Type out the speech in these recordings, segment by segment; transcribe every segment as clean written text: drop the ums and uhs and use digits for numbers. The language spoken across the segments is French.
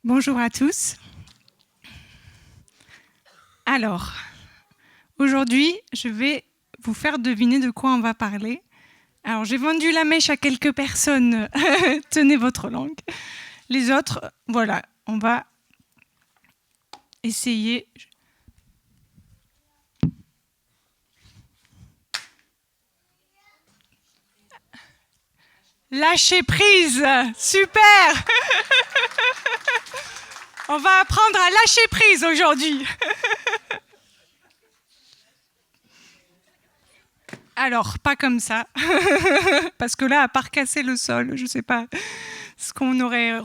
Bonjour à tous. Alors, aujourd'hui, je vais vous faire deviner de quoi on va parler. Alors, j'ai vendu la mèche à quelques personnes. Tenez votre langue. Les autres, voilà, on va essayer. Lâcher prise, super. On va apprendre à lâcher prise aujourd'hui. Alors, pas comme ça, parce que là, à part casser le sol, je ne sais pas ce qu'on aurait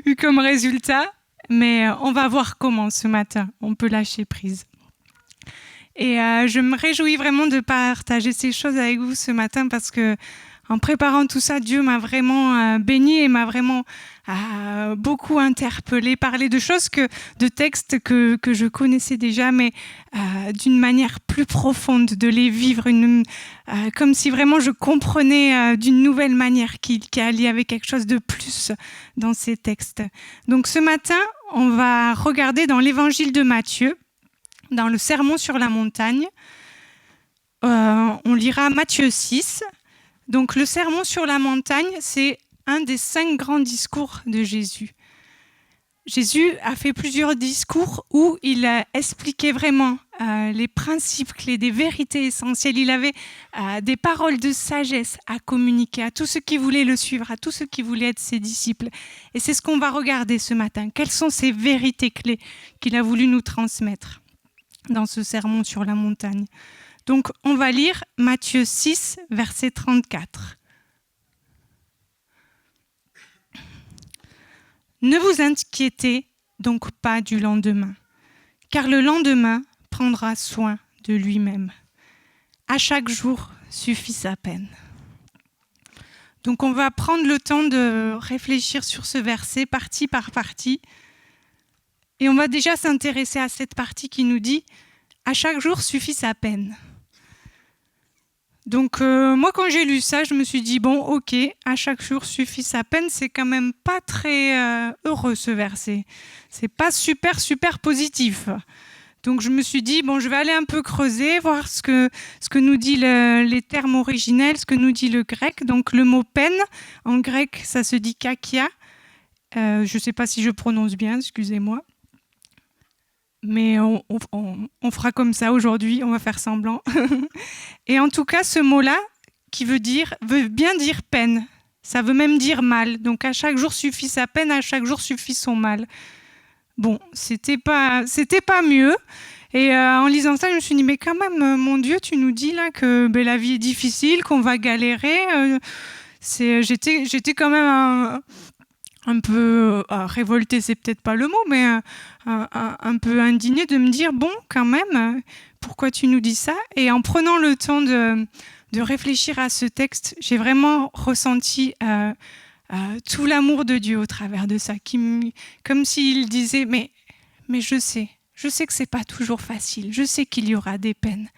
eu comme résultat, mais on va voir comment ce matin on peut lâcher prise. Et je me réjouis vraiment de partager ces choses avec vous ce matin parce que en préparant tout ça, Dieu m'a vraiment béni et m'a vraiment beaucoup interpellée, parlé de choses, de textes que je connaissais déjà, mais d'une manière plus profonde, de les vivre, comme si vraiment je comprenais d'une nouvelle manière qui alliait avec quelque chose de plus dans ces textes. Donc ce matin, on va regarder dans l'évangile de Matthieu, dans le Sermon sur la montagne. On lira Matthieu 6. Donc le Sermon sur la montagne, c'est un des 5 grands discours de Jésus. Jésus a fait plusieurs discours où il a expliqué vraiment les principes clés, des vérités essentielles. Il avait des paroles de sagesse à communiquer à tous ceux qui voulaient le suivre, à tous ceux qui voulaient être ses disciples. Et c'est ce qu'on va regarder ce matin. Quelles sont ces vérités clés qu'il a voulu nous transmettre dans ce Sermon sur la montagne? Donc, on va lire Matthieu 6, verset 34. Ne vous inquiétez donc pas du lendemain, car le lendemain prendra soin de lui-même. À chaque jour suffit sa peine. Donc, on va prendre le temps de réfléchir sur ce verset, partie par partie. Et on va déjà s'intéresser à cette partie qui nous dit « À chaque jour suffit sa peine ». Donc moi quand j'ai lu ça, je me suis dit bon ok, à chaque jour suffit sa peine, c'est quand même pas très heureux ce verset. C'est pas super positif. Donc je me suis dit bon je vais aller un peu creuser, voir ce que nous dit les termes originels, ce que nous dit le grec. Donc le mot peine, en grec ça se dit kakia. Je sais pas si je prononce bien, excusez-moi. Mais on fera comme ça aujourd'hui, on va faire semblant. Et en tout cas, ce mot-là, qui veut bien dire peine. Ça veut même dire mal. Donc à chaque jour suffit sa peine, à chaque jour suffit son mal. Bon, c'était pas mieux. Et en lisant ça, je me suis dit, mais quand même, mon Dieu, tu nous dis là que la vie est difficile, qu'on va galérer. J'étais quand même un peu révoltée, c'est peut-être pas le mot, mais un peu indignée de me dire, bon, quand même, pourquoi tu nous dis ça? Et en prenant le temps de réfléchir à ce texte, j'ai vraiment ressenti tout l'amour de Dieu au travers de ça, comme s'il disait, mais je sais que c'est pas toujours facile, je sais qu'il y aura des peines,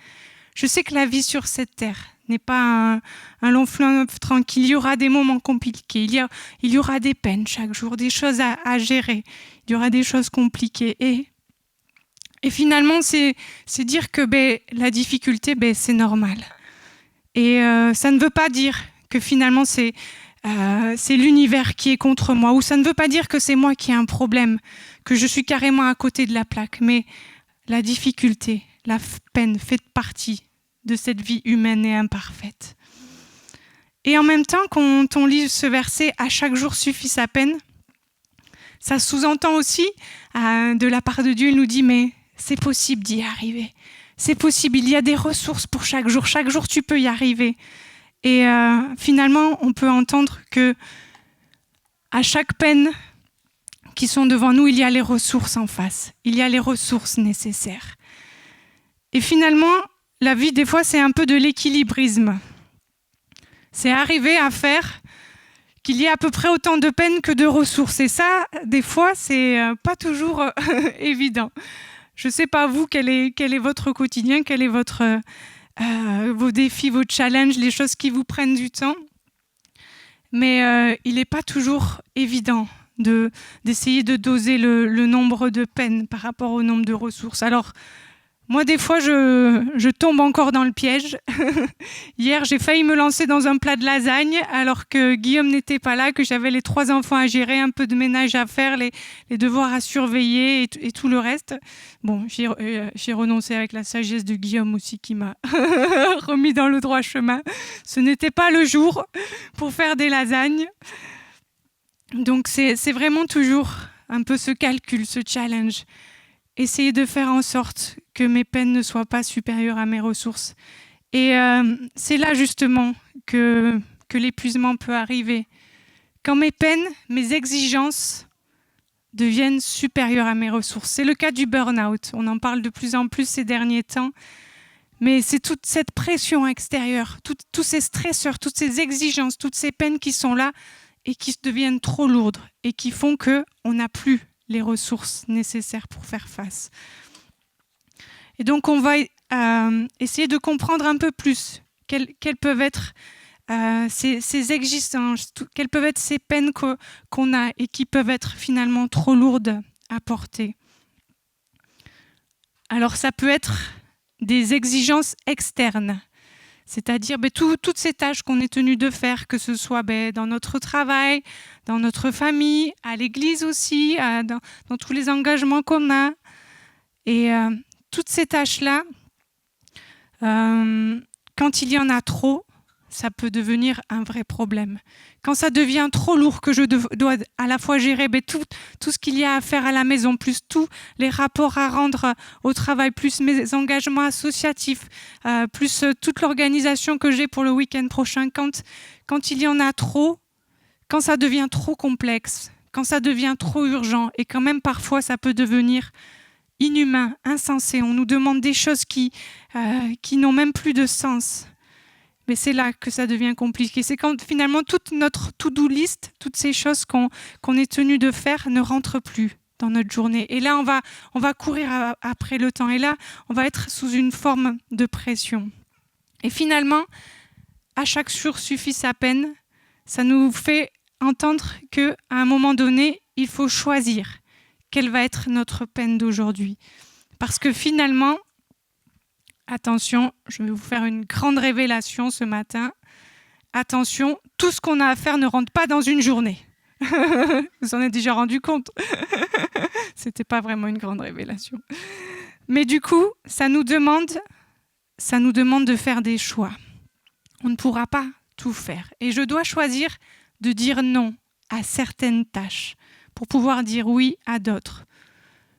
je sais que la vie sur cette terre n'est pas un long fleuve tranquille. Il y aura des moments compliqués. Il y aura des peines chaque jour, des choses à gérer. Il y aura des choses compliquées. Et finalement, c'est dire que la difficulté, c'est normal. Et ça ne veut pas dire que finalement, c'est l'univers qui est contre moi. Ou ça ne veut pas dire que c'est moi qui ai un problème, que je suis carrément à côté de la plaque. Mais la difficulté, la peine fait partie de cette vie humaine et imparfaite. Et en même temps, quand on lit ce verset « À chaque jour suffit sa peine », ça sous-entend aussi, de la part de Dieu, il nous dit « Mais c'est possible d'y arriver. C'est possible, il y a des ressources pour chaque jour. Chaque jour, tu peux y arriver. » Et finalement, on peut entendre que à chaque peine qui sont devant nous, il y a les ressources en face. Il y a les ressources nécessaires. Et finalement, la vie, des fois, c'est un peu de l'équilibrisme. C'est arriver à faire qu'il y ait à peu près autant de peine que de ressources. Et ça, des fois, c'est pas toujours évident. Je sais pas vous, quel est votre quotidien, quel est vos défis, vos challenges, les choses qui vous prennent du temps. Mais il n'est pas toujours évident d'essayer de doser le nombre de peines par rapport au nombre de ressources. Alors, moi, des fois, je tombe encore dans le piège. Hier, j'ai failli me lancer dans un plat de lasagne alors que Guillaume n'était pas là, que j'avais les 3 enfants à gérer, un peu de ménage à faire, les devoirs à surveiller et tout le reste. Bon, j'ai renoncé avec la sagesse de Guillaume aussi qui m'a remis dans le droit chemin. Ce n'était pas le jour pour faire des lasagnes. Donc, c'est vraiment toujours un peu ce calcul, ce challenge. Essayer de faire en sorte que mes peines ne soient pas supérieures à mes ressources. Et c'est là justement que l'épuisement peut arriver. Quand mes peines, mes exigences deviennent supérieures à mes ressources. C'est le cas du burn-out. On en parle de plus en plus ces derniers temps. Mais c'est toute cette pression extérieure, tous ces stresseurs, toutes ces exigences, toutes ces peines qui sont là et qui deviennent trop lourdes et qui font qu'on n'a plus les ressources nécessaires pour faire face. Et donc, on va essayer de comprendre un peu plus quelles peuvent être ces exigences, quelles peuvent être ces peines qu'on a et qui peuvent être finalement trop lourdes à porter. Alors, ça peut être des exigences externes, c'est-à-dire toutes ces tâches qu'on est tenu de faire, que ce soit dans notre travail, dans notre famille, à l'église aussi, dans tous les engagements qu'on a. Et toutes ces tâches-là, quand il y en a trop, ça peut devenir un vrai problème. Quand ça devient trop lourd, que je dois à la fois gérer tout ce qu'il y a à faire à la maison, plus tous les rapports à rendre au travail, plus mes engagements associatifs, plus toute l'organisation que j'ai pour le week-end prochain, quand il y en a trop, quand ça devient trop complexe, quand ça devient trop urgent, et quand même parfois ça peut devenir inhumain, insensé, on nous demande des choses qui n'ont même plus de sens. Mais c'est là que ça devient compliqué. C'est quand finalement toute notre to-do list, toutes ces choses qu'on est tenu de faire ne rentrent plus dans notre journée. Et là, on va courir après le temps. Et là, on va être sous une forme de pression. Et finalement, à chaque jour suffit sa peine. Ça nous fait entendre qu'à un moment donné, il faut choisir quelle va être notre peine d'aujourd'hui. Parce que finalement, attention, je vais vous faire une grande révélation ce matin. Attention, tout ce qu'on a à faire ne rentre pas dans une journée. Vous en êtes déjà rendu compte. C'était pas vraiment une grande révélation. Mais du coup, ça nous demande de faire des choix. On ne pourra pas tout faire. Et je dois choisir de dire non à certaines tâches pour pouvoir dire oui à d'autres.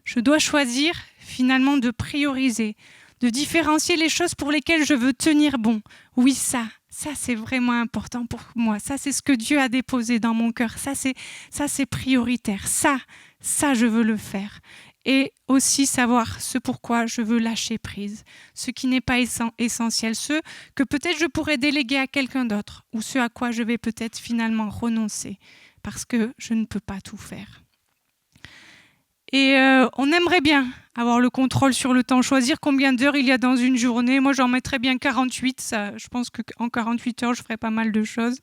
Je dois choisir finalement de prioriser, de différencier les choses pour lesquelles je veux tenir bon. Oui, ça c'est vraiment important pour moi. Ça, c'est ce que Dieu a déposé dans mon cœur. Ça, c'est prioritaire. Ça, je veux le faire. Et aussi savoir ce pourquoi je veux lâcher prise, ce qui n'est pas essentiel, ce que peut-être je pourrais déléguer à quelqu'un d'autre, ou ce à quoi je vais peut-être finalement renoncer, parce que je ne peux pas tout faire. Et on aimerait bien avoir le contrôle sur le temps, choisir combien d'heures il y a dans une journée. Moi, j'en mettrais bien 48. Ça, je pense qu'en 48 heures, je ferais pas mal de choses.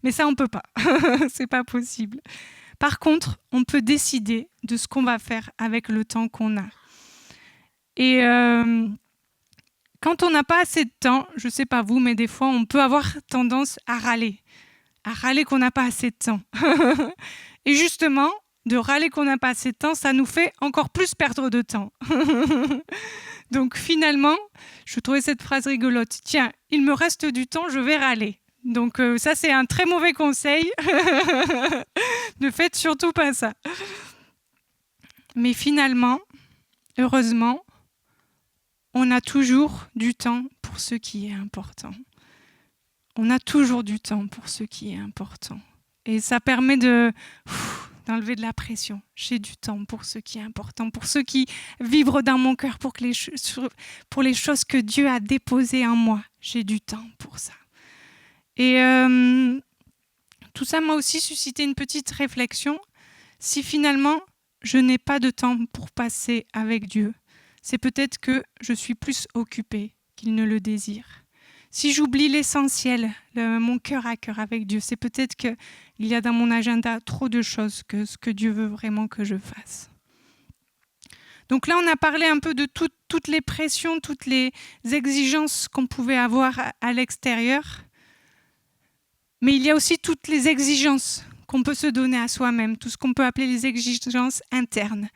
Mais ça, on peut pas. C'est pas possible. Par contre, on peut décider de ce qu'on va faire avec le temps qu'on a. Et quand on n'a pas assez de temps, je sais pas vous, mais des fois, on peut avoir tendance à râler qu'on n'a pas assez de temps. Et justement, de râler qu'on n'a pas assez de temps, ça nous fait encore plus perdre de temps. Donc finalement, je trouvais cette phrase rigolote. Tiens, il me reste du temps, je vais râler. Donc ça, c'est un très mauvais conseil. Ne faites surtout pas ça. Mais finalement, heureusement, on a toujours du temps pour ce qui est important. On a toujours du temps pour ce qui est important. Et ça permet d'enlever de la pression. J'ai du temps pour ce qui est important, pour ce qui vibre dans mon cœur, pour les choses que Dieu a déposées en moi. J'ai du temps pour ça. Et tout ça m'a aussi suscité une petite réflexion. Si finalement, je n'ai pas de temps pour passer avec Dieu, c'est peut-être que je suis plus occupée qu'il ne le désire. si j'oublie l'essentiel, mon cœur à cœur avec Dieu, c'est peut-être qu'il y a dans mon agenda trop de choses que ce que Dieu veut vraiment que je fasse. Donc là, on a parlé un peu de toutes les pressions, toutes les exigences qu'on pouvait avoir à l'extérieur. Mais il y a aussi toutes les exigences qu'on peut se donner à soi-même, tout ce qu'on peut appeler les exigences internes.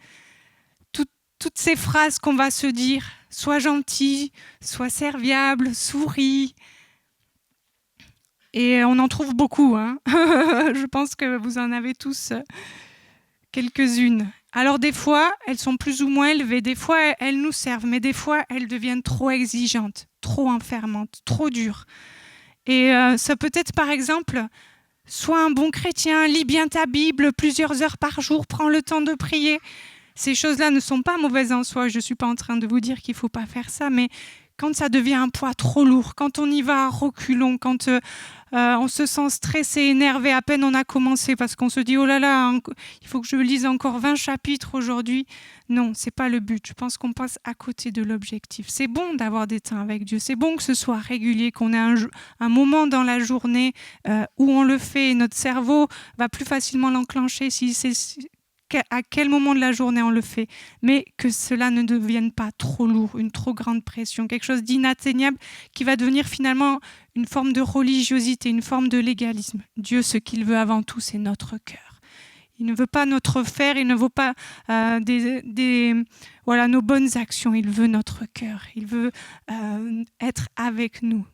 Toutes ces phrases qu'on va se dire, sois gentil, sois serviable, souris. Et on en trouve beaucoup. Je pense que vous en avez tous quelques-unes. Alors des fois, elles sont plus ou moins élevées, des fois elles nous servent, mais des fois elles deviennent trop exigeantes, trop enfermantes, trop dures. Et ça peut être par exemple, sois un bon chrétien, lis bien ta Bible plusieurs heures par jour, prends le temps de prier. Ces choses-là ne sont pas mauvaises en soi, je ne suis pas en train de vous dire qu'il ne faut pas faire ça, mais quand ça devient un poids trop lourd, quand on y va à reculons, quand on se sent stressé, énervé, à peine on a commencé parce qu'on se dit « Oh là là, il faut que je lise encore 20 chapitres aujourd'hui ». Non, ce n'est pas le but. Je pense qu'on passe à côté de l'objectif. C'est bon d'avoir des temps avec Dieu. C'est bon que ce soit régulier, qu'on ait un moment dans la journée où on le fait. Notre cerveau va plus facilement l'enclencher si c'est à quel moment de la journée on le fait, mais que cela ne devienne pas trop lourd, une trop grande pression, quelque chose d'inatteignable qui va devenir finalement une forme de religiosité, une forme de légalisme. Dieu, ce qu'il veut avant tout, c'est notre cœur. Il ne veut pas notre faire, il ne veut pas nos bonnes actions, il veut notre cœur, il veut être avec nous.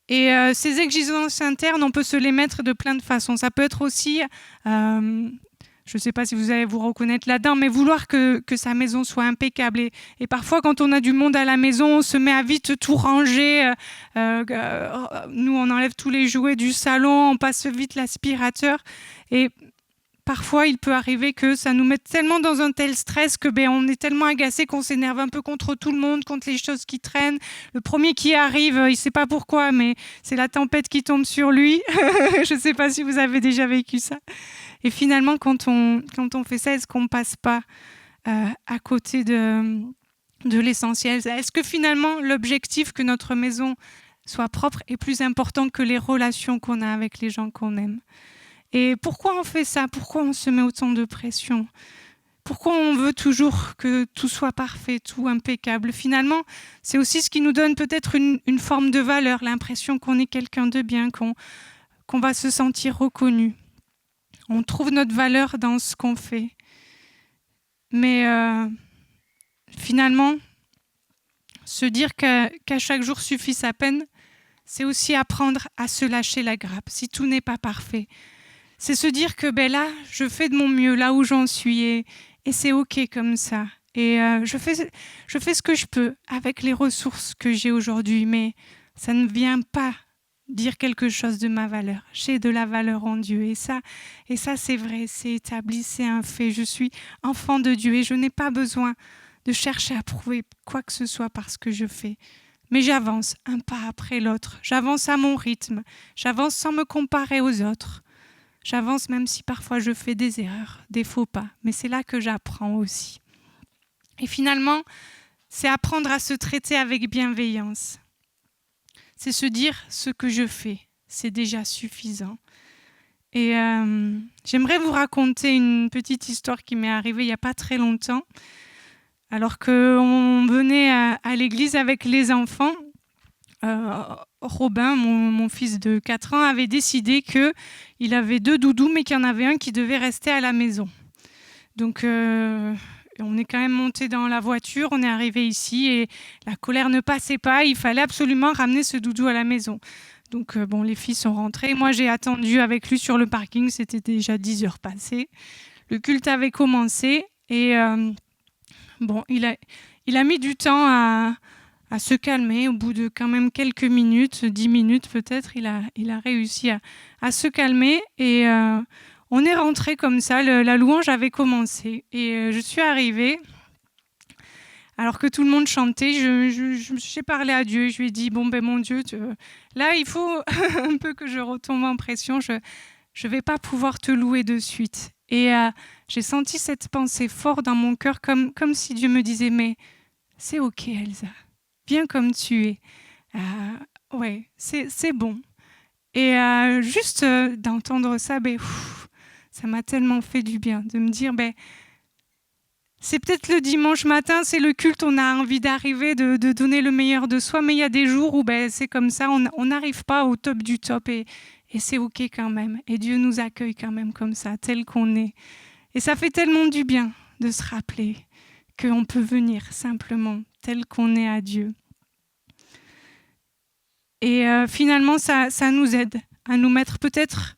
Et ces exigences internes, on peut se les mettre de plein de façons. Ça peut être aussi, je ne sais pas si vous allez vous reconnaître là-dedans, mais vouloir que sa maison soit impeccable. Et parfois, quand on a du monde à la maison, on se met à vite tout ranger. Nous, on enlève tous les jouets du salon, on passe vite l'aspirateur. Et parfois, il peut arriver que ça nous mette tellement dans un tel stress que on est tellement agacé qu'on s'énerve un peu contre tout le monde, contre les choses qui traînent. Le premier qui arrive, il ne sait pas pourquoi, mais c'est la tempête qui tombe sur lui. Je ne sais pas si vous avez déjà vécu ça. Et finalement, quand on fait ça, est-ce qu'on ne passe pas à côté de l'essentiel ? Est-ce que finalement, l'objectif que notre maison soit propre est plus important que les relations qu'on a avec les gens qu'on aime ? Et pourquoi on fait ça ? Pourquoi on se met autant de pression ? Pourquoi on veut toujours que tout soit parfait, tout impeccable ? Finalement, c'est aussi ce qui nous donne peut-être une forme de valeur, l'impression qu'on est quelqu'un de bien, qu'on va se sentir reconnu. On trouve notre valeur dans ce qu'on fait. Mais finalement, se dire qu'à chaque jour suffit sa peine, c'est aussi apprendre à se lâcher la grappe, si tout n'est pas parfait. C'est se dire que là, je fais de mon mieux, là où j'en suis, et c'est OK comme ça. Et je fais ce que je peux avec les ressources que j'ai aujourd'hui, mais ça ne vient pas dire quelque chose de ma valeur. J'ai de la valeur en Dieu, et ça c'est vrai, c'est établi, c'est un fait. Je suis enfant de Dieu et je n'ai pas besoin de chercher à prouver quoi que ce soit par ce que je fais. Mais j'avance un pas après l'autre, j'avance à mon rythme, j'avance sans me comparer aux autres. J'avance même si parfois je fais des erreurs, des faux pas, mais c'est là que j'apprends aussi. Et finalement, c'est apprendre à se traiter avec bienveillance. C'est se dire ce que je fais, c'est déjà suffisant. Et j'aimerais vous raconter une petite histoire qui m'est arrivée il n'y a pas très longtemps. Alors qu'on venait à l'église avec les enfants, Robin, mon fils de 4 ans, avait décidé qu'il avait 2 doudous, mais qu'il y en avait un qui devait rester à la maison. Donc, on est quand même monté dans la voiture, on est arrivé ici et la colère ne passait pas. Il fallait absolument ramener ce doudou à la maison. Donc, les filles sont rentrées. Moi, j'ai attendu avec lui sur le parking. C'était déjà 10 heures passées. Le culte avait commencé et il a mis du temps à se calmer. Au bout de quand même quelques minutes, 10 minutes peut-être, il a réussi à se calmer et on est rentré comme ça. La louange avait commencé et je suis arrivée. Alors que tout le monde chantait, j'ai parlé à Dieu et je lui ai dit, mon Dieu, là il faut un peu que je retombe en pression, je ne vais pas pouvoir te louer de suite. Et j'ai senti cette pensée forte dans mon cœur, comme si Dieu me disait, mais c'est OK Elsa, viens comme tu es. Ouais, c'est bon. Et juste d'entendre ça, ça m'a tellement fait du bien de me dire, c'est peut-être le dimanche matin, c'est le culte, on a envie d'arriver, de donner le meilleur de soi, mais il y a des jours où c'est comme ça, on n'arrive pas au top du top et c'est OK quand même. Et Dieu nous accueille quand même comme ça, tel qu'on est. Et ça fait tellement du bien de se rappeler qu'on peut venir simplement tel qu'on est à Dieu. Et finalement, ça nous aide à nous mettre peut-être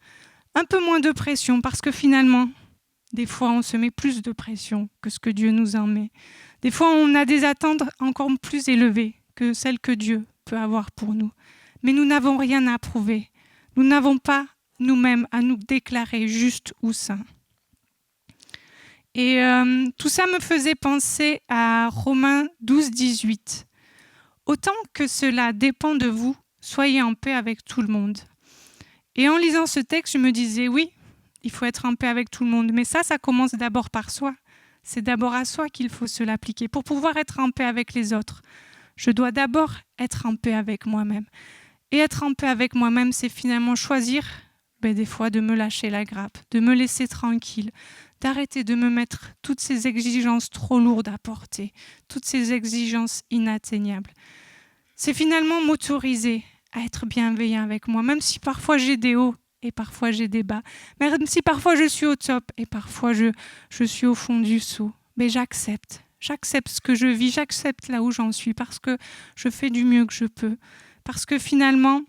un peu moins de pression parce que finalement, des fois, on se met plus de pression que ce que Dieu nous en met. Des fois, on a des attentes encore plus élevées que celles que Dieu peut avoir pour nous. Mais nous n'avons rien à prouver. Nous n'avons pas nous-mêmes à nous déclarer justes ou saints. Et tout ça me faisait penser à Romains 12, 18. Autant que cela dépend de vous, soyez en paix avec tout le monde. Et en lisant ce texte, je me disais, oui, il faut être en paix avec tout le monde. Mais ça commence d'abord par soi. C'est d'abord à soi qu'il faut se l'appliquer. Pour pouvoir être en paix avec les autres, je dois d'abord être en paix avec moi-même. Et être en paix avec moi-même, c'est finalement choisir, des fois, de me lâcher la grappe, de me laisser tranquille, d'arrêter de me mettre toutes ces exigences trop lourdes à porter, toutes ces exigences inatteignables. C'est finalement m'autoriser à être bienveillant avec moi, même si parfois j'ai des hauts et parfois j'ai des bas, même si parfois je suis au top et parfois je suis au fond du seau. Mais j'accepte ce que je vis, j'accepte là où j'en suis parce que je fais du mieux que je peux. Parce que finalement,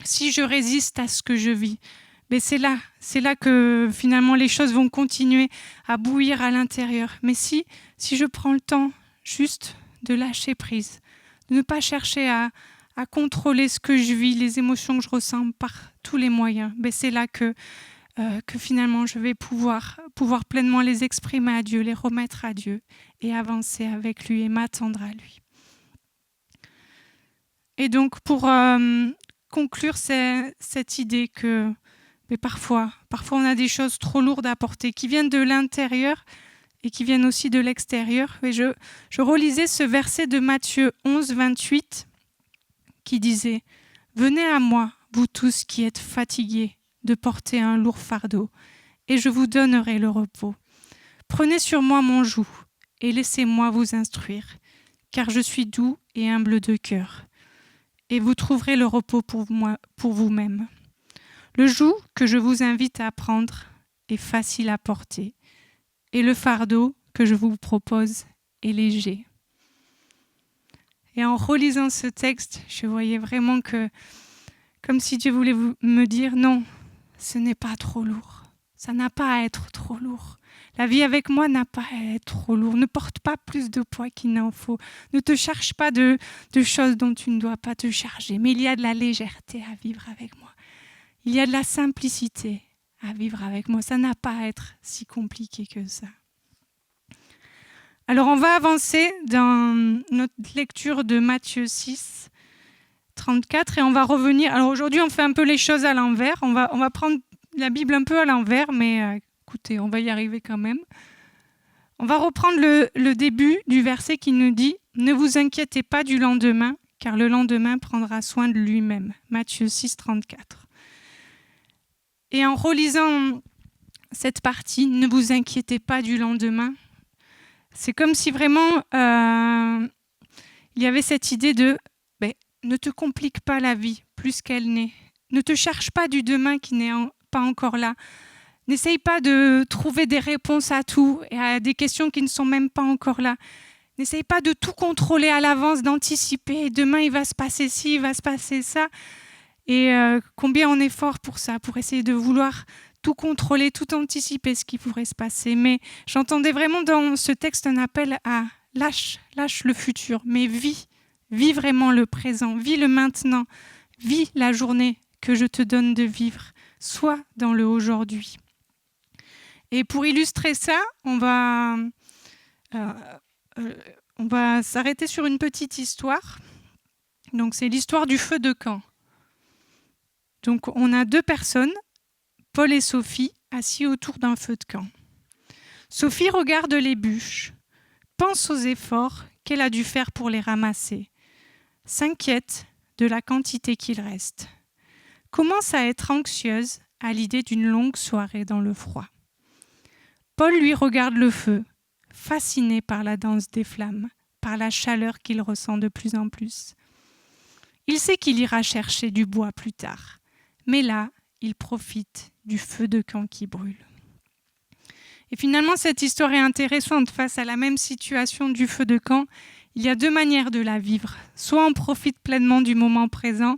si je résiste à ce que je vis, c'est là que finalement les choses vont continuer à bouillir à l'intérieur. Mais si je prends le temps juste de lâcher prise, de ne pas chercher à contrôler ce que je vis, les émotions que je ressens par tous les moyens, c'est là que finalement je vais pouvoir pleinement les exprimer à Dieu, les remettre à Dieu et avancer avec lui et m'attendre à lui. Et donc pour conclure cette idée que parfois on a des choses trop lourdes à porter qui viennent de l'intérieur et qui viennent aussi de l'extérieur. Et je relisais ce verset de Matthieu 11, 28 qui disait « Venez à moi, vous tous qui êtes fatigués de porter un lourd fardeau, et je vous donnerai le repos. Prenez sur moi mon joug et laissez-moi vous instruire, car je suis doux et humble de cœur, et vous trouverez le repos pour vous-même. Le joug que je vous invite à prendre est facile à porter, et le fardeau que je vous propose est léger. » Et en relisant ce texte, je voyais vraiment que, comme si Dieu voulait me dire, non, ce n'est pas trop lourd. Ça n'a pas à être trop lourd. La vie avec moi n'a pas à être trop lourd. Ne porte pas plus de poids qu'il n'en faut. Ne te charge pas de choses dont tu ne dois pas te charger. Mais il y a de la légèreté à vivre avec moi. Il y a de la simplicité à vivre avec moi. Ça n'a pas à être si compliqué que ça. Alors, on va avancer dans notre lecture de Matthieu 6, 34, et on va revenir. Alors, aujourd'hui, on fait un peu les choses à l'envers. On va prendre la Bible un peu à l'envers, mais écoutez, on va y arriver quand même. On va reprendre le début du verset qui nous dit « Ne vous inquiétez pas du lendemain, car le lendemain prendra soin de lui-même. » Matthieu 6, 34. Et en relisant cette partie « Ne vous inquiétez pas du lendemain », c'est comme si vraiment il y avait cette idée de ne te complique pas la vie plus qu'elle n'est. Ne te cherche pas du demain qui n'est pas encore là. N'essaye pas de trouver des réponses à tout et à des questions qui ne sont même pas encore là. N'essaye pas de tout contrôler à l'avance, d'anticiper. Demain, il va se passer ci, il va se passer ça. Et combien on est fort pour ça, pour essayer de vouloir tout contrôler, tout anticiper ce qui pourrait se passer. Mais j'entendais vraiment dans ce texte un appel à lâche le futur, mais vis vraiment le présent, vis le maintenant, vis la journée que je te donne de vivre, sois dans le aujourd'hui. Et pour illustrer ça, on va s'arrêter sur une petite histoire. Donc c'est l'histoire du feu de camp. Donc on a deux personnes, Paul et Sophie, assis autour d'un feu de camp. Sophie regarde les bûches, pense aux efforts qu'elle a dû faire pour les ramasser, s'inquiète de la quantité qu'il reste. Commence à être anxieuse à l'idée d'une longue soirée dans le froid. Paul lui regarde le feu, fasciné par la danse des flammes, par la chaleur qu'il ressent de plus en plus. Il sait qu'il ira chercher du bois plus tard, mais là, il profite du feu de camp qui brûle. Et finalement, cette histoire est intéressante. Face à la même situation du feu de camp, il y a deux manières de la vivre. Soit on profite pleinement du moment présent,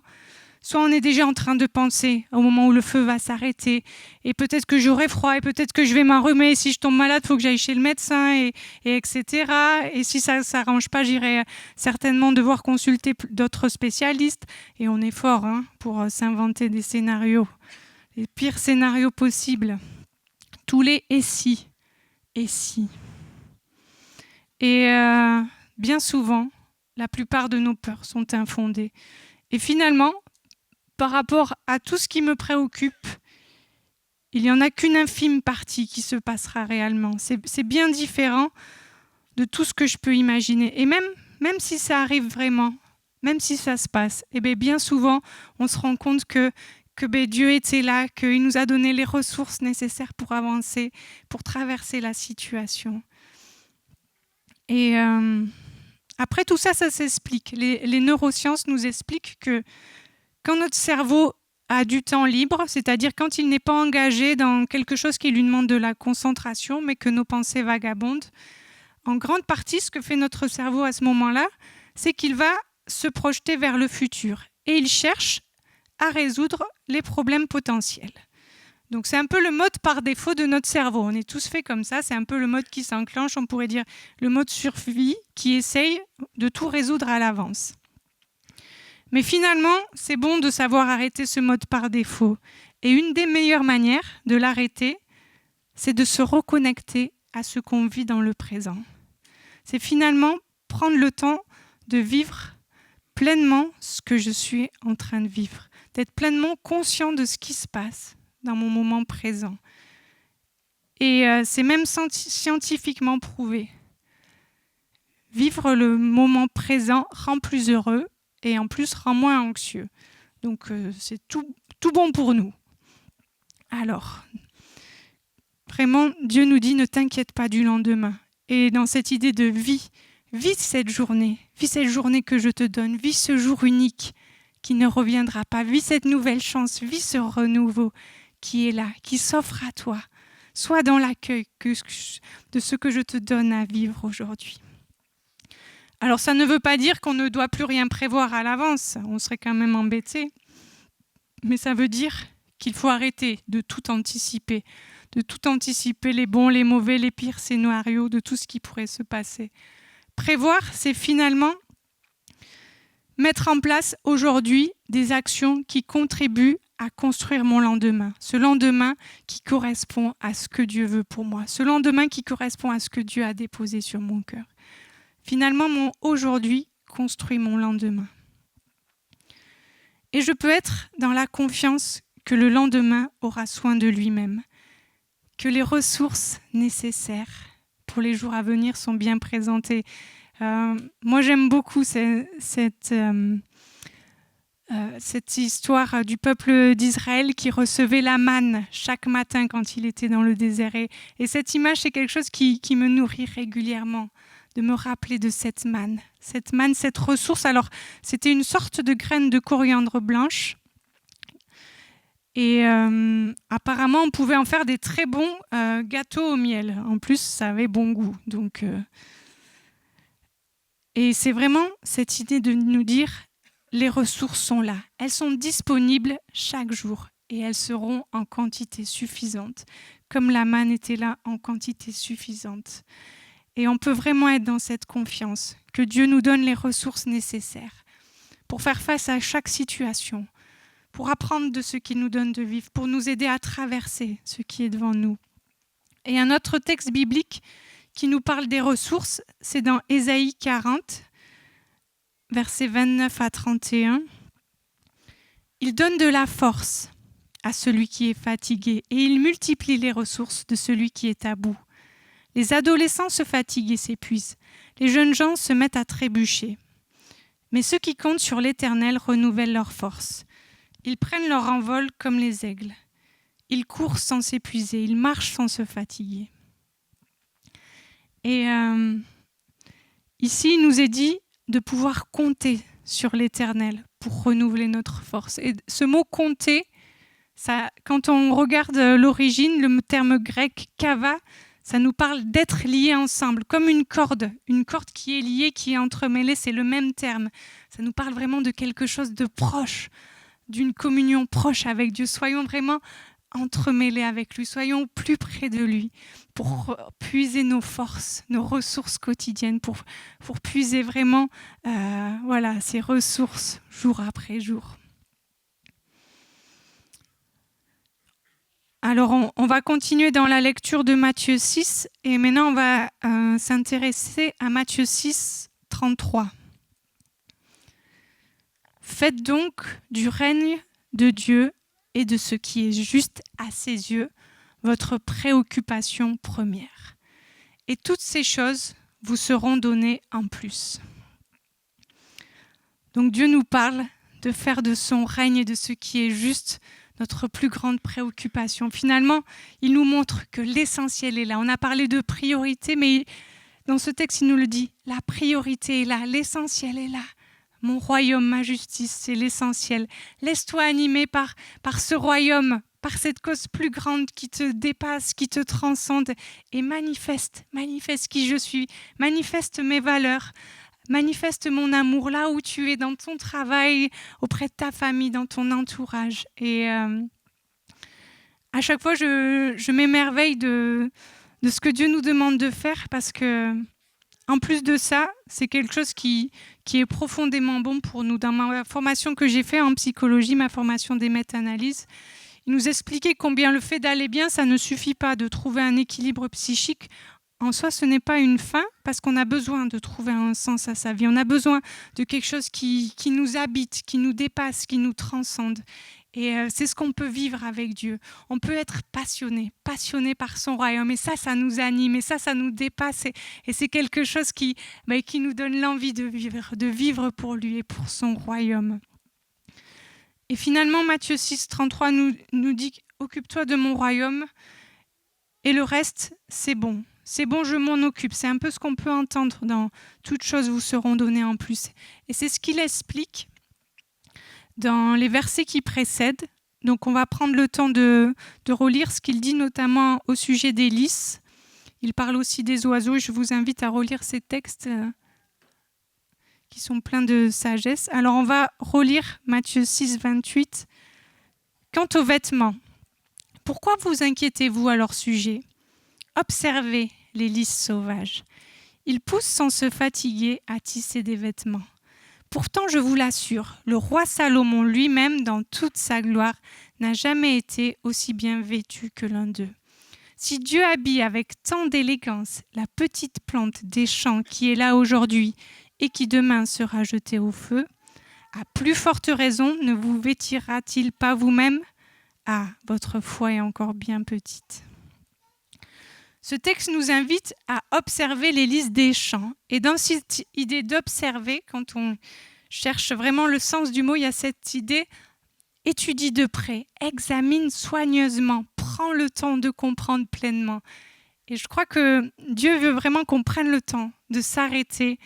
soit on est déjà en train de penser au moment où le feu va s'arrêter. Et peut-être que j'aurai froid, et peut-être que je vais m'enrhumer. Si je tombe malade, il faut que j'aille chez le médecin, et etc. Et si ça ne s'arrange pas, j'irai certainement devoir consulter d'autres spécialistes. Et on est fort pour s'inventer des scénarios, les pires scénarios possibles. Tous les « et si ». Et bien souvent, la plupart de nos peurs sont infondées. Et finalement, par rapport à tout ce qui me préoccupe, il n'y en a qu'une infime partie qui se passera réellement. C'est bien différent de tout ce que je peux imaginer. Et même si ça arrive vraiment, même si ça se passe, bien souvent, on se rend compte que Dieu était là, qu'il nous a donné les ressources nécessaires pour avancer, pour traverser la situation. Et après tout ça, ça s'explique. Les neurosciences nous expliquent que quand notre cerveau a du temps libre, c'est-à-dire quand il n'est pas engagé dans quelque chose qui lui demande de la concentration, mais que nos pensées vagabondent, en grande partie, ce que fait notre cerveau à ce moment-là, c'est qu'il va se projeter vers le futur. Et il cherche à résoudre les problèmes potentiels. Donc c'est un peu le mode par défaut de notre cerveau. On est tous faits comme ça, c'est un peu le mode qui s'enclenche, on pourrait dire le mode survie qui essaye de tout résoudre à l'avance. Mais finalement, c'est bon de savoir arrêter ce mode par défaut. Et une des meilleures manières de l'arrêter, c'est de se reconnecter à ce qu'on vit dans le présent. C'est finalement prendre le temps de vivre pleinement ce que je suis en train de vivre, d'être pleinement conscient de ce qui se passe dans mon moment présent. Et c'est même scientifiquement prouvé. Vivre le moment présent rend plus heureux et en plus rend moins anxieux. Donc c'est tout bon pour nous. Alors, vraiment, Dieu nous dit « Ne t'inquiète pas du lendemain ». Et dans cette idée de vis cette journée que je te donne, vis ce jour unique qui ne reviendra pas, vis cette nouvelle chance, vis ce renouveau qui est là, qui s'offre à toi. Sois dans l'accueil de ce que je te donne à vivre aujourd'hui. Alors ça ne veut pas dire qu'on ne doit plus rien prévoir à l'avance, on serait quand même embêté, mais ça veut dire qu'il faut arrêter de tout anticiper les bons, les mauvais, les pires scénarios, de tout ce qui pourrait se passer. Prévoir, c'est finalement mettre en place aujourd'hui des actions qui contribuent à construire mon lendemain. Ce lendemain qui correspond à ce que Dieu veut pour moi. Ce lendemain qui correspond à ce que Dieu a déposé sur mon cœur. Finalement, mon aujourd'hui construit mon lendemain. Et je peux être dans la confiance que le lendemain aura soin de lui-même, que les ressources nécessaires pour les jours à venir sont bien présentées. Moi, j'aime beaucoup cette histoire du peuple d'Israël qui recevait la manne chaque matin quand il était dans le désert. Et cette image, c'est quelque chose qui me nourrit régulièrement, de me rappeler de cette manne, cette ressource. Alors, c'était une sorte de graine de coriandre blanche. Et apparemment, on pouvait en faire des très bons gâteaux au miel. En plus, ça avait bon goût. Donc, et c'est vraiment cette idée de nous dire, les ressources sont là. Elles sont disponibles chaque jour et elles seront en quantité suffisante, comme la manne était là en quantité suffisante. Et on peut vraiment être dans cette confiance que Dieu nous donne les ressources nécessaires pour faire face à chaque situation, pour apprendre de ce qu'il nous donne de vivre, pour nous aider à traverser ce qui est devant nous. Et un autre texte biblique qui nous parle des ressources, c'est dans Ésaïe 40, versets 29 à 31. Il donne de la force à celui qui est fatigué et il multiplie les ressources de celui qui est à bout. Les adolescents se fatiguent et s'épuisent. Les jeunes gens se mettent à trébucher. Mais ceux qui comptent sur l'Éternel renouvellent leur force. Ils prennent leur envol comme les aigles. Ils courent sans s'épuiser, ils marchent sans se fatiguer. Et ici, il nous est dit de pouvoir compter sur l'Éternel pour renouveler notre force. Et ce mot « compter », ça, quand on regarde l'origine, le terme grec « kava », ça nous parle d'être liés ensemble, comme une corde qui est liée, qui est entremêlée, c'est le même terme. Ça nous parle vraiment de quelque chose de proche, d'une communion proche avec Dieu. Soyons vraiment entremêlés avec lui, soyons plus près de lui pour puiser nos forces, nos ressources quotidiennes, pour puiser vraiment ces ressources jour après jour. Alors, on va continuer dans la lecture de Matthieu 6 et maintenant on va s'intéresser à Matthieu 6, 33. Faites donc du règne de Dieu et de ce qui est juste à ses yeux votre préoccupation première. Et toutes ces choses vous seront données en plus. Donc Dieu nous parle de faire de son règne et de ce qui est juste notre plus grande préoccupation. Finalement, il nous montre que l'essentiel est là. On a parlé de priorité, mais dans ce texte, il nous le dit. La priorité est là, l'essentiel est là. Mon royaume, ma justice, c'est l'essentiel. Laisse-toi animer par ce royaume, par cette cause plus grande qui te dépasse, qui te transcende, et manifeste qui je suis, manifeste mes valeurs, manifeste mon amour là où tu es, dans ton travail, auprès de ta famille, dans ton entourage. Et à chaque fois, je m'émerveille de ce que Dieu nous demande de faire, parce que en plus de ça, c'est quelque chose qui est profondément bon pour nous. Dans ma formation que j'ai faite en psychologie, ma formation des méta-analyses, il nous expliquait combien le fait d'aller bien, ça ne suffit pas, de trouver un équilibre psychique. En soi, ce n'est pas une fin, parce qu'on a besoin de trouver un sens à sa vie. On a besoin de quelque chose qui nous habite, qui nous dépasse, qui nous transcende. Et c'est ce qu'on peut vivre avec Dieu. On peut être passionné par son royaume. Et ça nous anime, et ça nous dépasse. Et c'est quelque chose qui nous donne l'envie de vivre pour lui et pour son royaume. Et finalement, Matthieu 6, 33 nous dit « Occupe-toi de mon royaume et le reste, c'est bon. C'est bon, je m'en occupe. » C'est un peu ce qu'on peut entendre dans « Toutes choses vous seront données en plus ». Et c'est ce qu'il explique dans les versets qui précèdent. Donc on va prendre le temps de relire ce qu'il dit, notamment au sujet des lys. Il parle aussi des oiseaux. Je vous invite à relire ces textes qui sont pleins de sagesse. Alors on va relire Matthieu 6, 28. « Quant aux vêtements, pourquoi vous inquiétez-vous à leur sujet ? Observez les lys sauvages. Ils poussent sans se fatiguer à tisser des vêtements. Pourtant, je vous l'assure, le roi Salomon lui-même, dans toute sa gloire, n'a jamais été aussi bien vêtu que l'un d'eux. Si Dieu habille avec tant d'élégance la petite plante des champs qui est là aujourd'hui et qui demain sera jetée au feu, à plus forte raison ne vous vêtira-t-il pas vous-même ? Ah, votre foi est encore bien petite. » Ce texte nous invite à observer les lys des champs. Et dans cette idée d'observer, quand on cherche vraiment le sens du mot, il y a cette idée, étudie de près, examine soigneusement, prends le temps de comprendre pleinement. Et je crois que Dieu veut vraiment qu'on prenne le temps de s'arrêter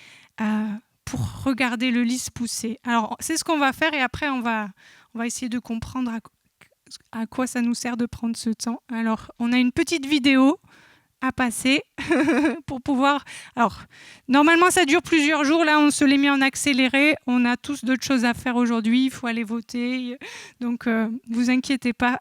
pour regarder le lys pousser. Alors, c'est ce qu'on va faire, et après, on va essayer de comprendre à quoi ça nous sert de prendre ce temps. Alors, on a une petite vidéo à passer pour pouvoir... Alors, normalement, ça dure plusieurs jours. Là, on se l'est mis en accéléré. On a tous d'autres choses à faire aujourd'hui. Il faut aller voter. Donc, vous inquiétez pas.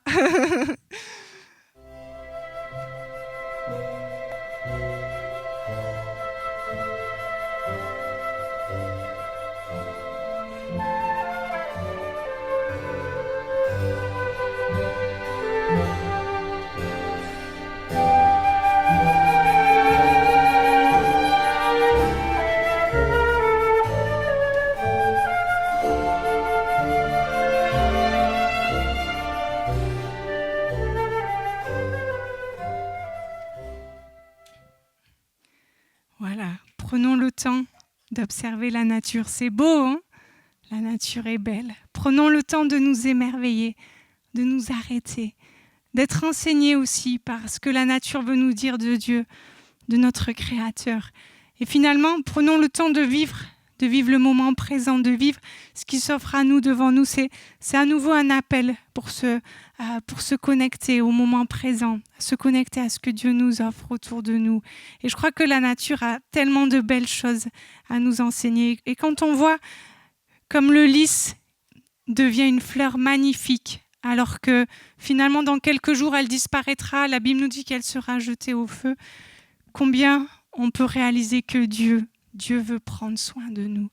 Voilà, prenons le temps d'observer la nature. C'est beau, hein ? La nature est belle. Prenons le temps de nous émerveiller, de nous arrêter, d'être enseignés aussi par ce que la nature veut nous dire de Dieu, de notre Créateur. Et finalement, prenons le temps de vivre le moment présent, de vivre ce qui s'offre à nous devant nous. C'est à nouveau un appel pour se connecter au moment présent, se connecter à ce que Dieu nous offre autour de nous. Et je crois que la nature a tellement de belles choses à nous enseigner. Et quand on voit comme le lys devient une fleur magnifique, alors que finalement dans quelques jours elle disparaîtra, la Bible nous dit qu'elle sera jetée au feu, combien on peut réaliser que Dieu veut prendre soin de nous.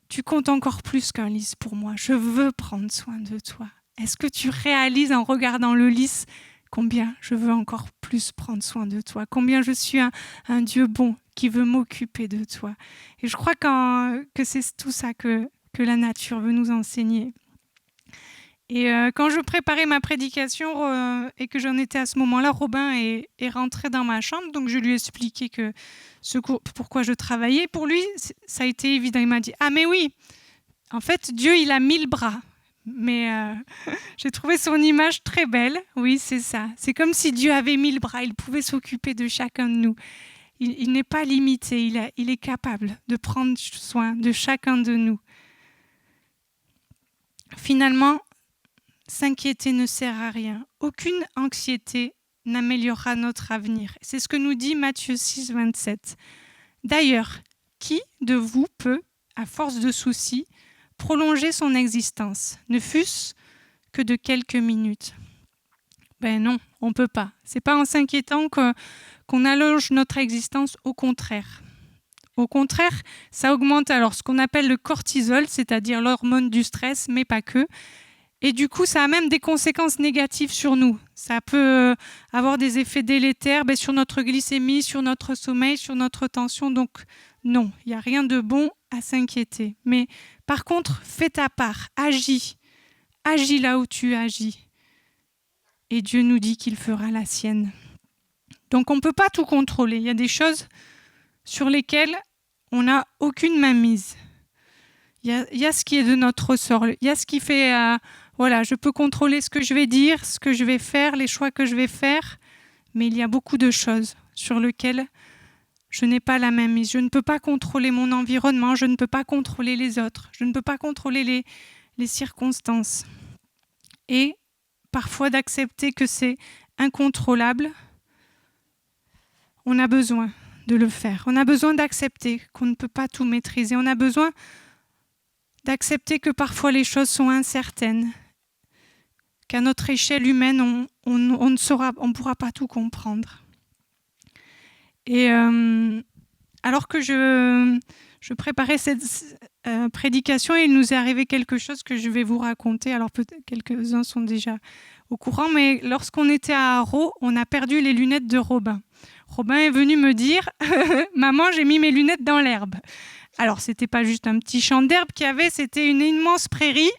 Tu comptes encore plus qu'un lys pour moi. Je veux prendre soin de toi. Est-ce que tu réalises en regardant le lys combien je veux encore plus prendre soin de toi? Combien je suis un Dieu bon qui veut m'occuper de toi? Et je crois que c'est tout ça que la nature veut nous enseigner. Et quand je préparais ma prédication et que j'en étais à ce moment-là, Robin est rentré dans ma chambre, donc je lui ai expliqué pourquoi je travaillais. Pour lui, ça a été évident. Il m'a dit « Ah mais oui, en fait, Dieu, il a 1000 bras. » Mais j'ai trouvé son image très belle. Oui, c'est ça. C'est comme si Dieu avait 1000 bras. Il pouvait s'occuper de chacun de nous. Il n'est pas limité. Il est capable de prendre soin de chacun de nous. Finalement, s'inquiéter ne sert à rien. Aucune anxiété n'améliorera notre avenir. C'est ce que nous dit Matthieu 6, 27. D'ailleurs, qui de vous peut, à force de soucis, prolonger son existence, ne fût-ce que de quelques minutes? Ben non, on ne peut pas. Ce n'est pas en s'inquiétant qu'on allonge notre existence, au contraire. Au contraire, ça augmente alors ce qu'on appelle le cortisol, c'est-à-dire l'hormone du stress, mais pas que. Et du coup, ça a même des conséquences négatives sur nous. Ça peut avoir des effets délétères sur notre glycémie, sur notre sommeil, sur notre tension. Donc non, il n'y a rien de bon à s'inquiéter. Mais par contre, fais ta part, agis. Agis là où tu agis. Et Dieu nous dit qu'il fera la sienne. Donc on ne peut pas tout contrôler. Il y a des choses sur lesquelles on n'a aucune mainmise. Il y a ce qui est de notre ressort. Il y a ce qui fait... Voilà, je peux contrôler ce que je vais dire, ce que je vais faire, les choix que je vais faire, mais il y a beaucoup de choses sur lesquelles je n'ai pas la main mise. Je ne peux pas contrôler mon environnement, je ne peux pas contrôler les autres, je ne peux pas contrôler les circonstances. Et parfois d'accepter que c'est incontrôlable, on a besoin de le faire. On a besoin d'accepter qu'on ne peut pas tout maîtriser. On a besoin d'accepter que parfois les choses sont incertaines, qu'à notre échelle humaine, on ne pourra pas tout comprendre. Et alors que je préparais cette prédication, il nous est arrivé quelque chose que je vais vous raconter. Alors peut-être quelques-uns sont déjà au courant, mais lorsqu'on était à Haro, on a perdu les lunettes de Robin. Robin est venu me dire « Maman, j'ai mis mes lunettes dans l'herbe ». Alors, c'était pas juste un petit champ d'herbe qu'il y avait, c'était une immense prairie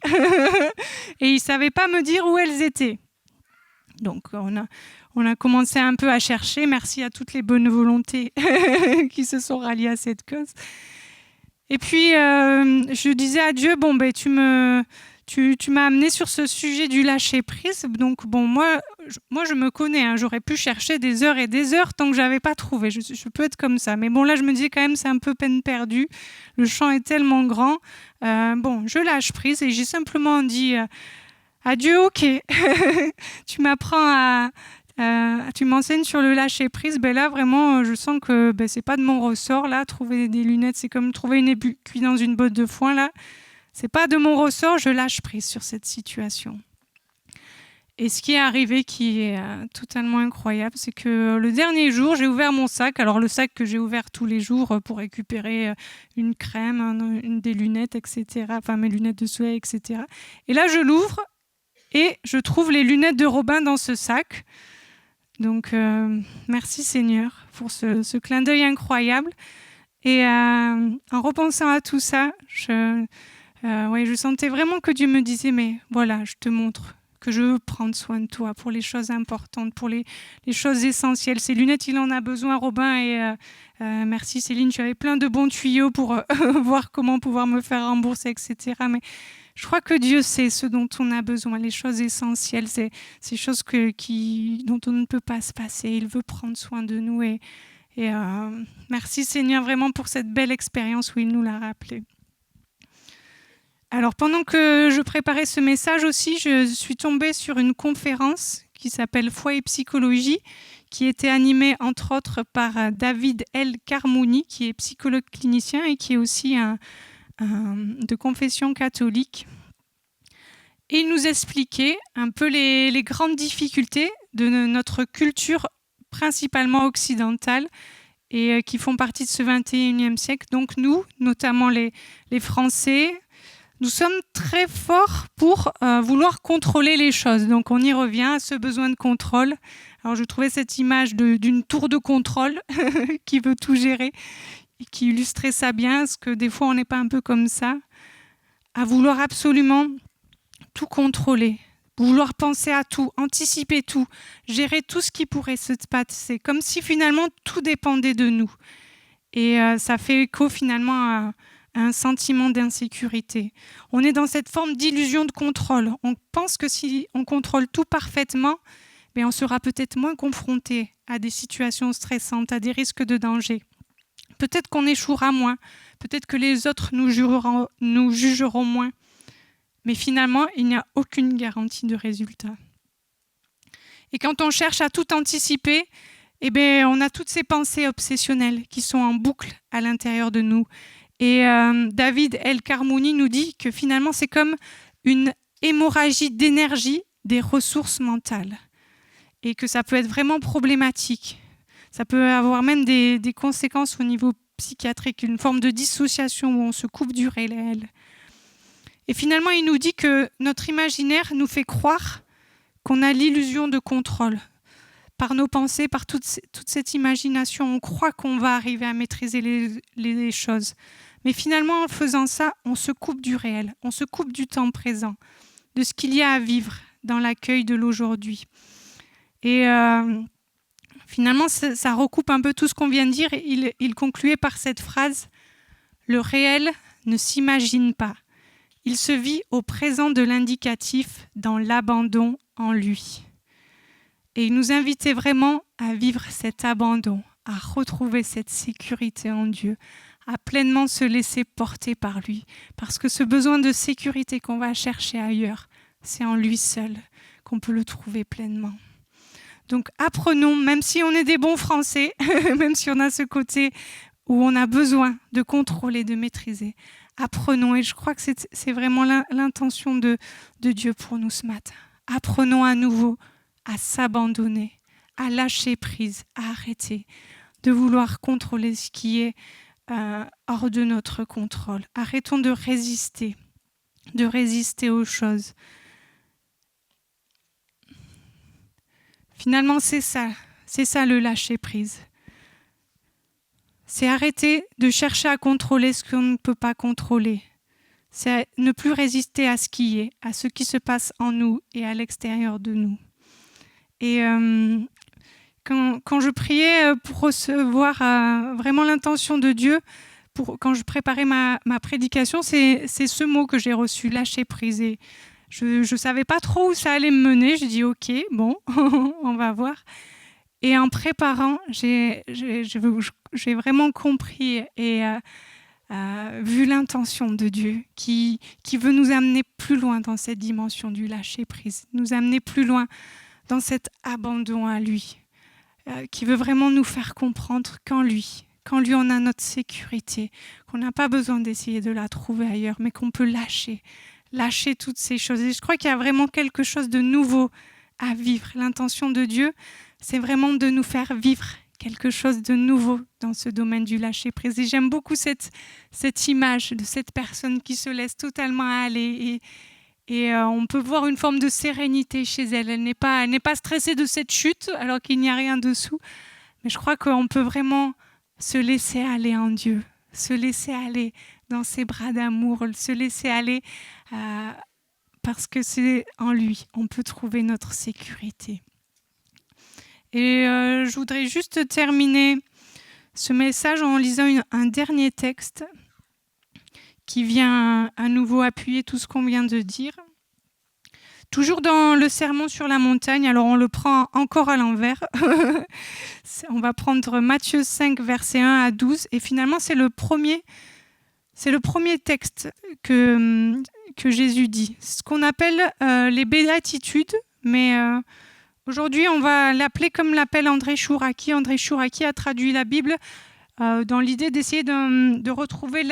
et il savait pas me dire où elles étaient. Donc, on a commencé un peu à chercher. Merci à toutes les bonnes volontés qui se sont ralliées à cette cause. Et puis, je disais à Dieu, tu m'as amené sur ce sujet du lâcher-prise. Donc, moi, je me connais. Hein, j'aurais pu chercher des heures et des heures tant que je n'avais pas trouvé. Je peux être comme ça. Mais bon, là, je me disais quand même, c'est un peu peine perdue. Le champ est tellement grand. Je lâche prise et j'ai simplement dit à Dieu, OK, tu m'apprends tu m'enseignes sur le lâcher-prise. Là, vraiment, je sens que c'est pas de mon ressort. Là, trouver des lunettes, c'est comme trouver une aiguille dans une botte de foin. Là, c'est pas de mon ressort. Je lâche prise sur cette situation. Et ce qui est arrivé, qui est totalement incroyable, c'est que le dernier jour, j'ai ouvert mon sac. Alors, le sac que j'ai ouvert tous les jours pour récupérer une crème, des lunettes, etc. Enfin, mes lunettes de soleil, etc. Et là, je l'ouvre et je trouve les lunettes de Robin dans ce sac. Donc, merci Seigneur pour ce clin d'œil incroyable. Et en repensant à tout ça, je sentais vraiment que Dieu me disait, mais voilà, je te montre que je veux prendre soin de toi pour les choses importantes, pour les choses essentielles. Ces lunettes, il en a besoin, Robin, et merci Céline, tu avais plein de bons tuyaux pour voir comment pouvoir me faire rembourser, etc. Mais je crois que Dieu sait ce dont on a besoin, les choses essentielles, c'est ces choses dont on ne peut pas se passer. Il veut prendre soin de nous et merci Seigneur vraiment pour cette belle expérience où il nous l'a rappelé. Alors pendant que je préparais ce message aussi, je suis tombée sur une conférence qui s'appelle Foi et psychologie, qui était animée entre autres par David L. Carmouni, qui est psychologue clinicien et qui est aussi de confession catholique. Et il nous expliquait un peu les grandes difficultés de notre culture principalement occidentale et qui font partie de ce 21e siècle. Donc nous, notamment les Français, nous sommes très forts pour vouloir contrôler les choses. Donc on y revient à ce besoin de contrôle. Alors je trouvais cette image d'une tour de contrôle qui veut tout gérer et qui illustrait ça bien, parce que des fois on n'est pas un peu comme ça, à vouloir absolument tout contrôler, vouloir penser à tout, anticiper tout, gérer tout ce qui pourrait se passer, comme si finalement tout dépendait de nous. Et ça fait écho finalement à un sentiment d'insécurité. On est dans cette forme d'illusion de contrôle. On pense que si on contrôle tout parfaitement, mais on sera peut-être moins confronté à des situations stressantes, à des risques de danger. Peut-être qu'on échouera moins, peut-être que les autres nous jugeront moins. Mais finalement, il n'y a aucune garantie de résultat. Et quand on cherche à tout anticiper, eh bien, on a toutes ces pensées obsessionnelles qui sont en boucle à l'intérieur de nous. Et David L. Carmouni nous dit que finalement, c'est comme une hémorragie d'énergie des ressources mentales. Et que ça peut être vraiment problématique. Ça peut avoir même des conséquences au niveau psychiatrique, une forme de dissociation où on se coupe du réel. Et finalement, il nous dit que notre imaginaire nous fait croire qu'on a l'illusion de contrôle. Par nos pensées, par toute cette imagination, on croit qu'on va arriver à maîtriser les choses. Mais finalement, en faisant ça, on se coupe du réel, on se coupe du temps présent, de ce qu'il y a à vivre dans l'accueil de l'aujourd'hui. Et finalement, ça recoupe un peu tout ce qu'on vient de dire. Il concluait par cette phrase « Le réel ne s'imagine pas. Il se vit au présent de l'indicatif dans l'abandon en lui. » Et il nous invitait vraiment à vivre cet abandon, à retrouver cette sécurité en Dieu, à pleinement se laisser porter par lui. Parce que ce besoin de sécurité qu'on va chercher ailleurs, c'est en lui seul qu'on peut le trouver pleinement. Donc apprenons, même si on est des bons Français, même si on a ce côté où on a besoin de contrôler, de maîtriser, apprenons, et je crois que c'est vraiment l'intention de Dieu pour nous ce matin. Apprenons à nouveau à s'abandonner, à lâcher prise, à arrêter de vouloir contrôler ce qui est hors de notre contrôle. Arrêtons de résister aux choses. Finalement, c'est ça le lâcher prise. C'est arrêter de chercher à contrôler ce qu'on ne peut pas contrôler. C'est ne plus résister à ce qui est, à ce qui se passe en nous et à l'extérieur de nous. Et quand je priais pour recevoir vraiment l'intention de Dieu, quand je préparais ma prédication, c'est ce mot que j'ai reçu, lâcher prise. Et je ne savais pas trop où ça allait me mener. J'ai dit ok, bon, on va voir. Et en préparant, j'ai vraiment compris et vu l'intention de Dieu qui veut nous amener plus loin dans cette dimension du lâcher prise, nous amener plus loin dans cet abandon à lui, qui veut vraiment nous faire comprendre qu'en lui on a notre sécurité, qu'on n'a pas besoin d'essayer de la trouver ailleurs, mais qu'on peut lâcher toutes ces choses. Et je crois qu'il y a vraiment quelque chose de nouveau à vivre. L'intention de Dieu, c'est vraiment de nous faire vivre quelque chose de nouveau dans ce domaine du lâcher-prise. Et j'aime beaucoup cette image de cette personne qui se laisse totalement aller et on peut voir une forme de sérénité chez elle. Elle n'est pas stressée de cette chute alors qu'il n'y a rien dessous. Mais je crois qu'on peut vraiment se laisser aller en Dieu, se laisser aller dans ses bras d'amour, se laisser aller parce que c'est en lui, on peut trouver notre sécurité. Et je voudrais juste terminer ce message en lisant un dernier texte qui vient à nouveau appuyer tout ce qu'on vient de dire. Toujours dans le sermon sur la montagne, alors on le prend encore à l'envers. On va prendre Matthieu 5, versets 1 à 12, et finalement c'est le premier texte que Jésus dit. C'est ce qu'on appelle les béatitudes, mais aujourd'hui on va l'appeler comme l'appelle André Chouraki. André Chouraki a traduit la Bible dans l'idée d'essayer de retrouver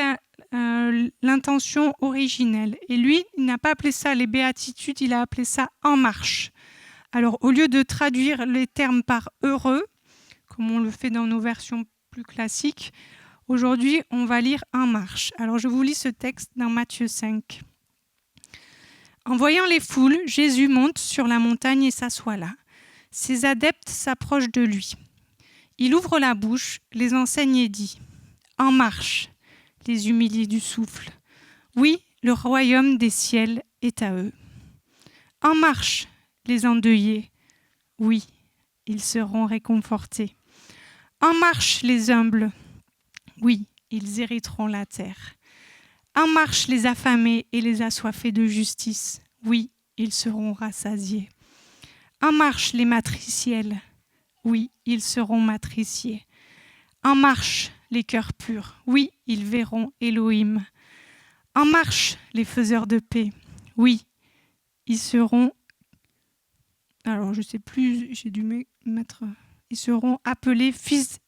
l'intention originelle. Et lui, il n'a pas appelé ça les béatitudes, il a appelé ça en marche. Alors, au lieu de traduire les termes par heureux, comme on le fait dans nos versions plus classiques, aujourd'hui, on va lire en marche. Alors, je vous lis ce texte dans Matthieu 5. En voyant les foules, Jésus monte sur la montagne et s'assoit là. Ses adeptes s'approchent de lui. Il ouvre la bouche, les enseigne et dit « En marche !» les humiliés du souffle. Oui, le royaume des ciels est à eux. En marche, les endeuillés. Oui, ils seront réconfortés. En marche, les humbles. Oui, ils hériteront la terre. En marche, les affamés et les assoiffés de justice. Oui, ils seront rassasiés. En marche, les matriciels. Oui, ils seront matriciés. En marche, les cœurs purs. Oui, ils verront Elohim. En marche, les faiseurs de paix. Oui, ils seront... Alors, je ne sais plus, j'ai dû mettre... Ils seront appelés fils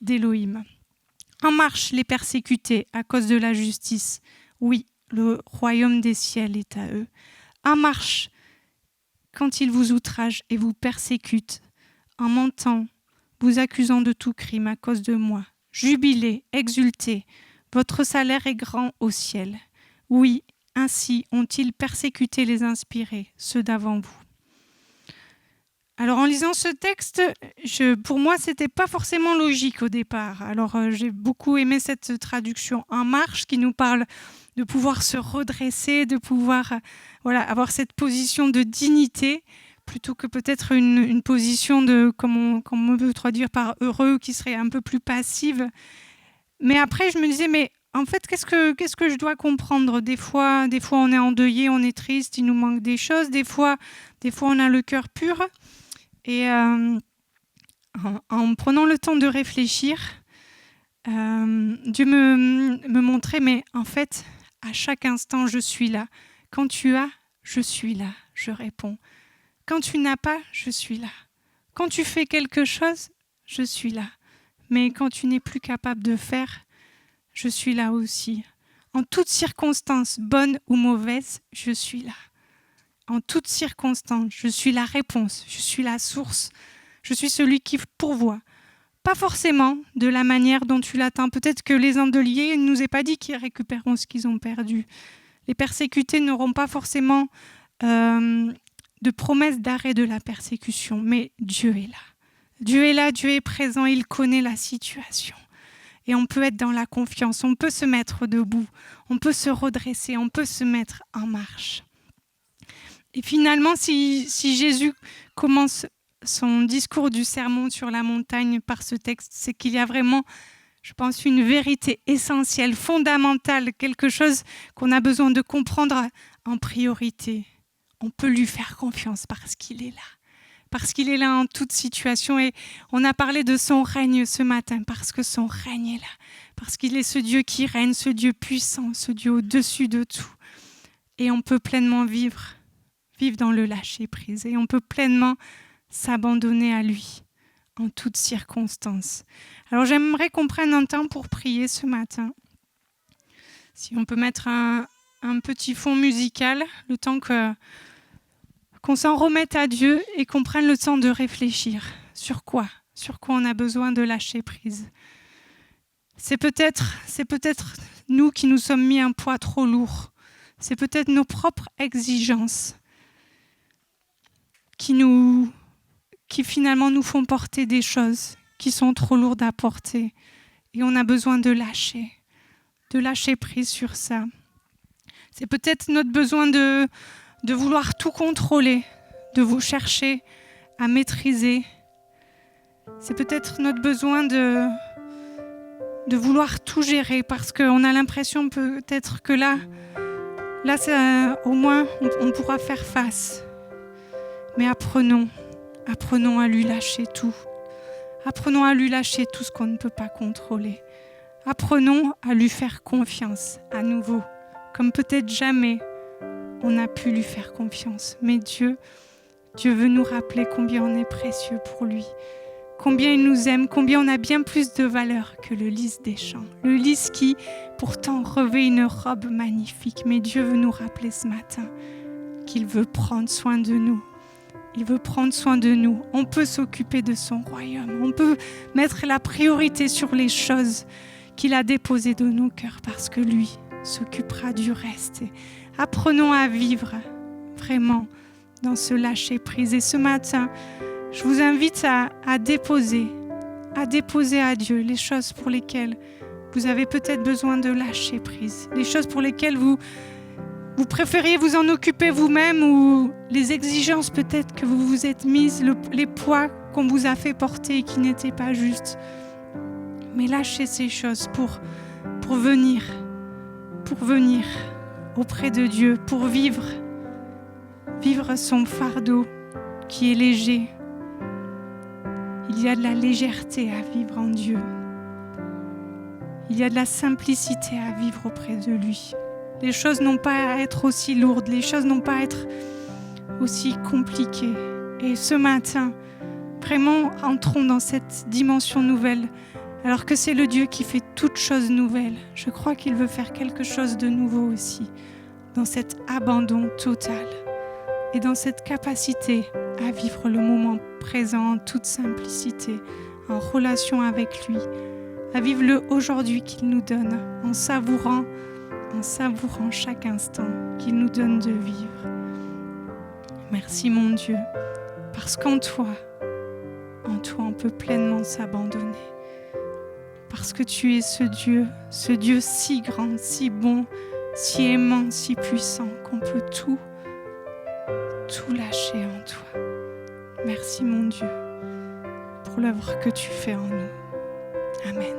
d'Elohim. En marche, les persécutés à cause de la justice. Oui, le royaume des ciels est à eux. En marche, quand ils vous outragent et vous persécutent, en mentant, vous accusant de tout crime à cause de moi. Jubilez, exultez, votre salaire est grand au ciel. Oui, ainsi ont-ils persécuté les inspirés, ceux d'avant vous. Alors en lisant ce texte, pour moi, ce n'était pas forcément logique au départ. Alors j'ai beaucoup aimé cette traduction en marche qui nous parle de pouvoir se redresser, de pouvoir avoir cette position de dignité, plutôt que peut-être une position de, comme on peut traduire par heureux, qui serait un peu plus passive. Mais après, je me disais, mais en fait, qu'est-ce que je dois comprendre ? Des fois, on est endeuillé, on est triste, il nous manque des choses. Des fois on a le cœur pur. Et en prenant le temps de réfléchir, Dieu me montrait, mais en fait, à chaque instant, je suis là. Quand tu as, je suis là, je réponds. Quand tu n'as pas, je suis là. Quand tu fais quelque chose, je suis là. Mais quand tu n'es plus capable de faire, je suis là aussi. En toutes circonstances, bonnes ou mauvaises, je suis là. En toutes circonstances, je suis la réponse, je suis la source, je suis celui qui pourvoit. Pas forcément de la manière dont tu l'attends. Peut-être que les endeuillés ne nous aient pas dit qu'ils récupéreront ce qu'ils ont perdu. Les persécutés n'auront pas forcément de promesse d'arrêt de la persécution, mais Dieu est là. Dieu est là, Dieu est présent, il connaît la situation. Et on peut être dans la confiance, on peut se mettre debout, on peut se redresser, on peut se mettre en marche. Et finalement, si Jésus commence son discours du sermon sur la montagne par ce texte, c'est qu'il y a vraiment, je pense, une vérité essentielle, fondamentale, quelque chose qu'on a besoin de comprendre en priorité. On peut lui faire confiance parce qu'il est là. Parce qu'il est là en toute situation. Et on a parlé de son règne ce matin, parce que son règne est là. Parce qu'il est ce Dieu qui règne, ce Dieu puissant, ce Dieu au-dessus de tout. Et on peut pleinement vivre dans le lâcher-prise. Et on peut pleinement s'abandonner à lui en toutes circonstances. Alors j'aimerais qu'on prenne un temps pour prier ce matin. Si on peut mettre un petit fond musical, le temps qu'on s'en remette à Dieu et qu'on prenne le temps de réfléchir. Sur quoi on a besoin de lâcher prise. C'est peut-être nous qui nous sommes mis un poids trop lourd. C'est peut-être nos propres exigences qui finalement nous font porter des choses qui sont trop lourdes à porter. Et on a besoin de lâcher prise sur ça. C'est peut-être notre besoin de vouloir tout contrôler, de vous chercher à maîtriser. C'est peut-être notre besoin de vouloir tout gérer parce qu'on a l'impression peut-être que là ça, au moins, on pourra faire face. Mais apprenons à lui lâcher tout. Apprenons à lui lâcher tout ce qu'on ne peut pas contrôler. Apprenons à lui faire confiance à nouveau, comme peut-être jamais on n'a pu lui faire confiance. Mais Dieu veut nous rappeler combien on est précieux pour lui, combien il nous aime, combien on a bien plus de valeur que le lys des champs. Le lys qui, pourtant, revêt une robe magnifique. Mais Dieu veut nous rappeler ce matin qu'il veut prendre soin de nous. Il veut prendre soin de nous. On peut s'occuper de son royaume. On peut mettre la priorité sur les choses qu'il a déposées dans nos cœurs parce que lui s'occupera du reste. Et apprenons à vivre vraiment dans ce lâcher-prise. Et ce matin, je vous invite à déposer à Dieu les choses pour lesquelles vous avez peut-être besoin de lâcher prise, les choses pour lesquelles vous préfériez vous en occuper vous-même ou les exigences peut-être que vous vous êtes mises, les poids qu'on vous a fait porter et qui n'étaient pas justes. Mais lâchez ces choses pour venir auprès de Dieu, pour vivre son fardeau qui est léger. Il y a de la légèreté à vivre en Dieu. Il y a de la simplicité à vivre auprès de lui. Les choses n'ont pas à être aussi lourdes, les choses n'ont pas à être aussi compliquées. Et ce matin, vraiment, entrons dans cette dimension nouvelle. Alors que c'est le Dieu qui fait toutes choses nouvelles. Je crois qu'il veut faire quelque chose de nouveau aussi, dans cet abandon total et dans cette capacité à vivre le moment présent en toute simplicité, en relation avec lui, à vivre le aujourd'hui qu'il nous donne, en savourant chaque instant qu'il nous donne de vivre. Merci mon Dieu, parce qu'en toi, on peut pleinement s'abandonner. Parce que tu es ce Dieu si grand, si bon, si aimant, si puissant, qu'on peut tout lâcher en toi. Merci mon Dieu pour l'œuvre que tu fais en nous. Amen.